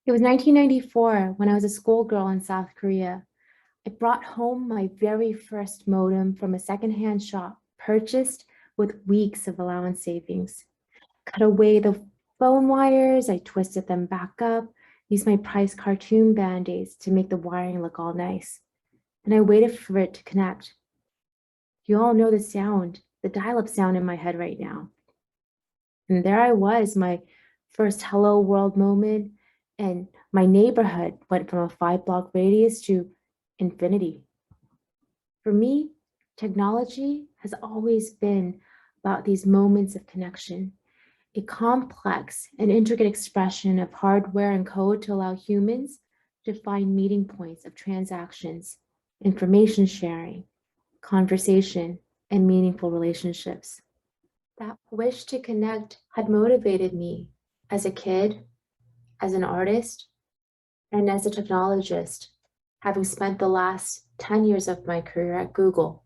It was 1994 when I was a schoolgirl in South Korea. I brought home my very first modem from a secondhand shop, purchased with weeks of allowance savings. Cut away the phone wires, I twisted them back up, used my price cartoon band-aids to make the wiring look all nice. And I waited for it to connect. You all know the sound, the dial-up sound in my head right now. And there I was, my first hello world moment, and my neighborhood went from a 5-block radius to infinity. For me, technology has always been about these moments of connection, a complex and intricate expression of hardware and code to allow humans to find meeting points of transactions, information sharing, conversation, and meaningful relationships. That wish to connect had motivated me as a kid, as an artist, and as a technologist, having spent the last 10 years of my career at Google.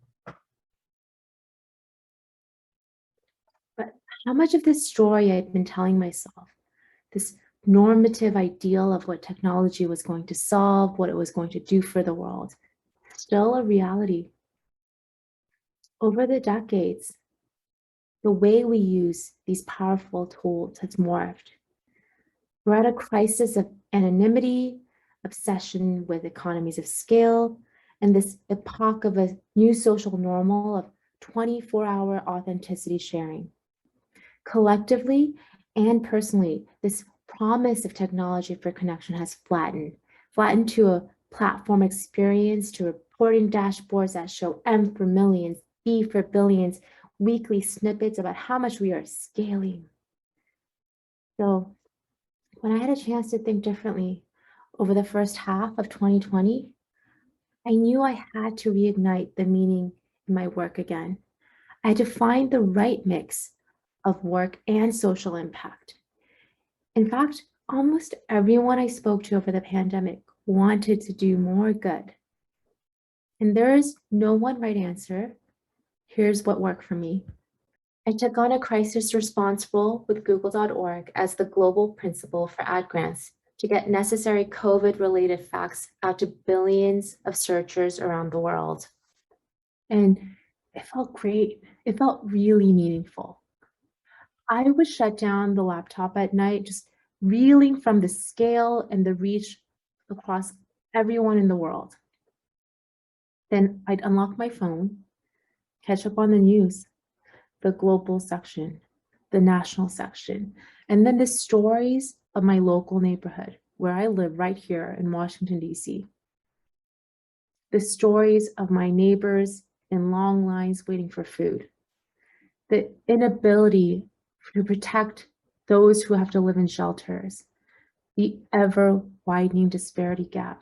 But how much of this story I'd been telling myself, this normative ideal of what technology was going to solve, what it was going to do for the world, still a reality? Over the decades, the way we use these powerful tools has morphed. We're at a crisis of anonymity, obsession with economies of scale, and this epoch of a new social normal of 24-hour authenticity sharing. Collectively and personally, this promise of technology for connection has flattened to a platform experience, to reporting dashboards that show M for millions, B for billions, weekly snippets about how much we are scaling. So when I had a chance to think differently over the first half of 2020, I knew I had to reignite the meaning in my work again. I had to find the right mix of work and social impact. In fact, almost everyone I spoke to over the pandemic wanted to do more good. And there is no one right answer. Here's what worked for me. I took on a crisis response role with Google.org as the global principal for ad grants to get necessary COVID-related facts out to billions of searchers around the world. And it felt great. It felt really meaningful. I would shut down the laptop at night, just reeling from the scale and the reach across everyone in the world. Then I'd unlock my phone, catch up on the news, the global section, the national section, and then the stories of my local neighborhood, where I live right here in Washington, D.C. The stories of my neighbors in long lines waiting for food. The inability to protect those who have to live in shelters. The ever-widening disparity gap.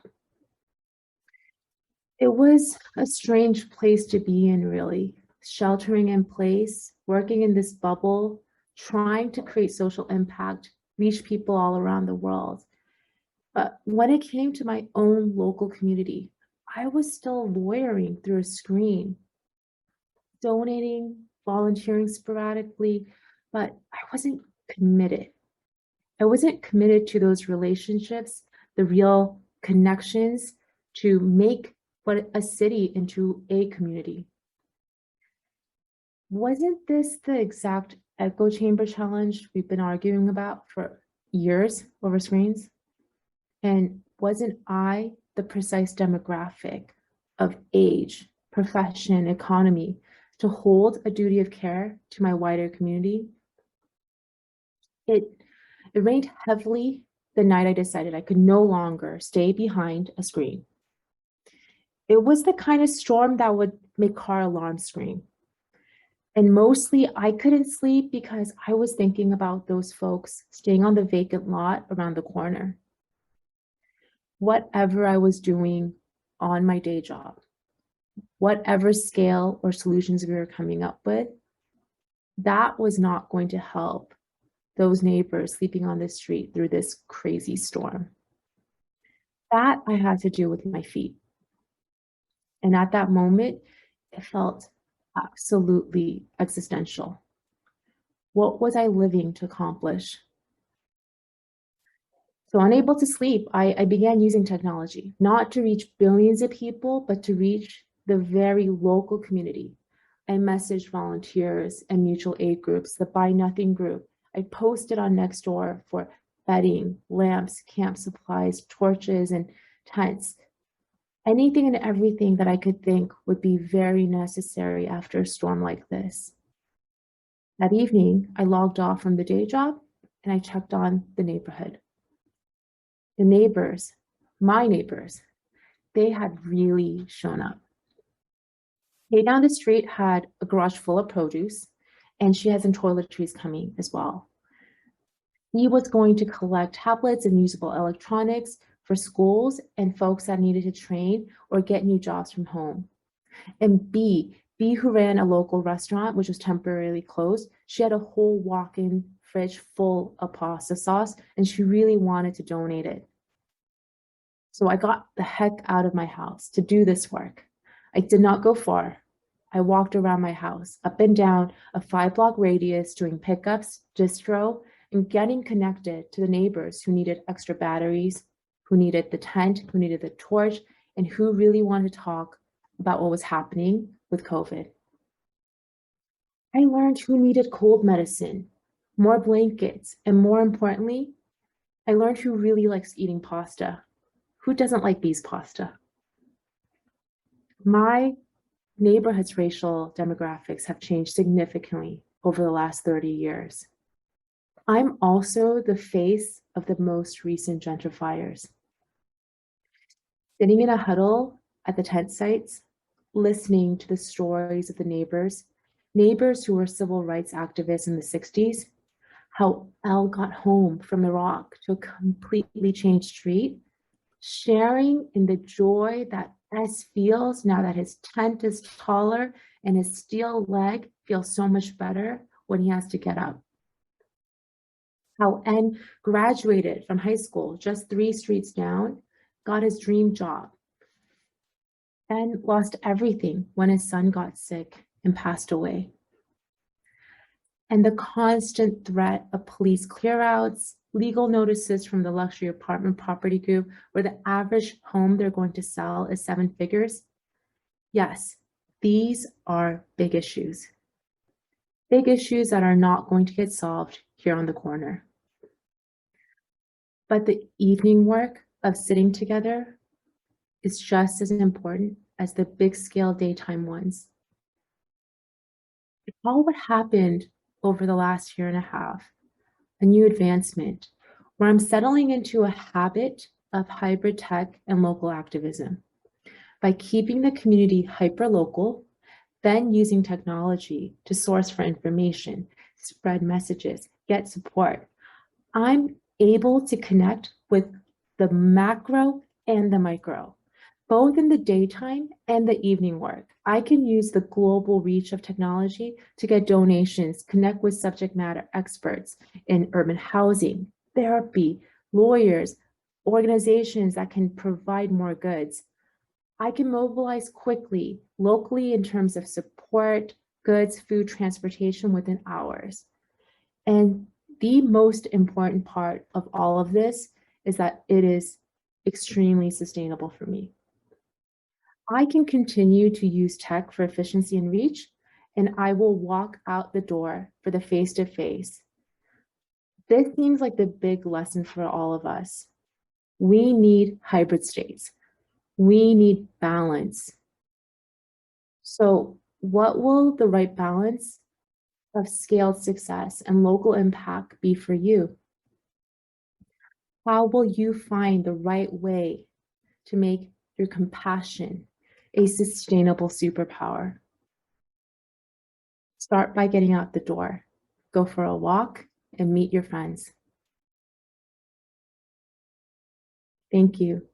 It was a strange place to be in, really. Sheltering in place, working in this bubble, trying to create social impact, reach people all around the world. But when it came to my own local community, I was still lawyering through a screen, donating, volunteering sporadically, but I wasn't committed. I wasn't committed to those relationships, the real connections to make what a city into a community. Wasn't this the exact echo chamber challenge we've been arguing about for years over screens? And wasn't I the precise demographic of age, profession, economy to hold a duty of care to my wider community? It rained heavily the night I decided I could no longer stay behind a screen. It was the kind of storm that would make car alarms scream. And mostly I couldn't sleep because I was thinking about those folks staying on the vacant lot around the corner. Whatever I was doing on my day job, whatever scale or solutions we were coming up with, that was not going to help those neighbors sleeping on the street through this crazy storm. That I had to do with my feet. And at that moment, it felt absolutely existential. What was I living to accomplish? So unable to sleep, I began using technology, not to reach billions of people, but to reach the very local community. I messaged volunteers and mutual aid groups, the Buy Nothing group. I posted on Nextdoor for bedding, lamps, camp supplies, torches, and tents. Anything and everything that I could think would be very necessary after a storm like this. That evening, I logged off from the day job and I checked on the neighborhood. The neighbors, my neighbors, they had really shown up. Kay down the street had a garage full of produce, and she has some toiletries coming as well. He was going to collect tablets and usable electronics for schools and folks that needed to train or get new jobs from home. And B, who ran a local restaurant, which was temporarily closed, she had a whole walk-in fridge full of pasta sauce, and she really wanted to donate it. So I got the heck out of my house to do this work. I did not go far. I walked around my house, up and down a 5-block radius, doing pickups, distro, and getting connected to the neighbors who needed extra batteries, who needed the tent, who needed the torch, and who really wanted to talk about what was happening with COVID. I learned who needed cold medicine, more blankets, and more importantly, I learned who really likes eating pasta. Who doesn't like bees pasta? My neighborhood's racial demographics have changed significantly over the last 30 years. I'm also the face of the most recent gentrifiers. Sitting in a huddle at the tent sites, listening to the stories of the neighbors who were civil rights activists in the 60s, how Elle got home from Iraq to a completely changed street, sharing in the joy that S feels now that his tent is taller and his steel leg feels so much better when he has to get up. How N graduated from high school just 3 streets down, got his dream job, and lost everything when his son got sick and passed away. And the constant threat of police clearouts, legal notices from the luxury apartment property group, where the average home they're going to sell is 7 figures. Yes, these are big issues. Big issues that are not going to get solved here on the corner. But the evening work of sitting together is just as important as the big scale daytime ones. All what happened over the last year and a half, a new advancement, where I'm settling into a habit of hybrid tech and local activism. By keeping the community hyper-local, then using technology to source for information, spread messages, get support, I'm able to connect with the macro and the micro, both in the daytime and the evening work. I can use the global reach of technology to get donations, connect with subject matter experts in urban housing, therapy, lawyers, organizations that can provide more goods. I can mobilize quickly, locally in terms of support, goods, food, transportation within hours. And the most important part of all of this is that it is extremely sustainable for me. I can continue to use tech for efficiency and reach, and I will walk out the door for the face-to-face. This seems like the big lesson for all of us. We need hybrid states. We need balance. So what will the right balance of scaled success and local impact be for you? How will you find the right way to make your compassion a sustainable superpower? Start by getting out the door. Go for a walk and meet your friends. Thank you.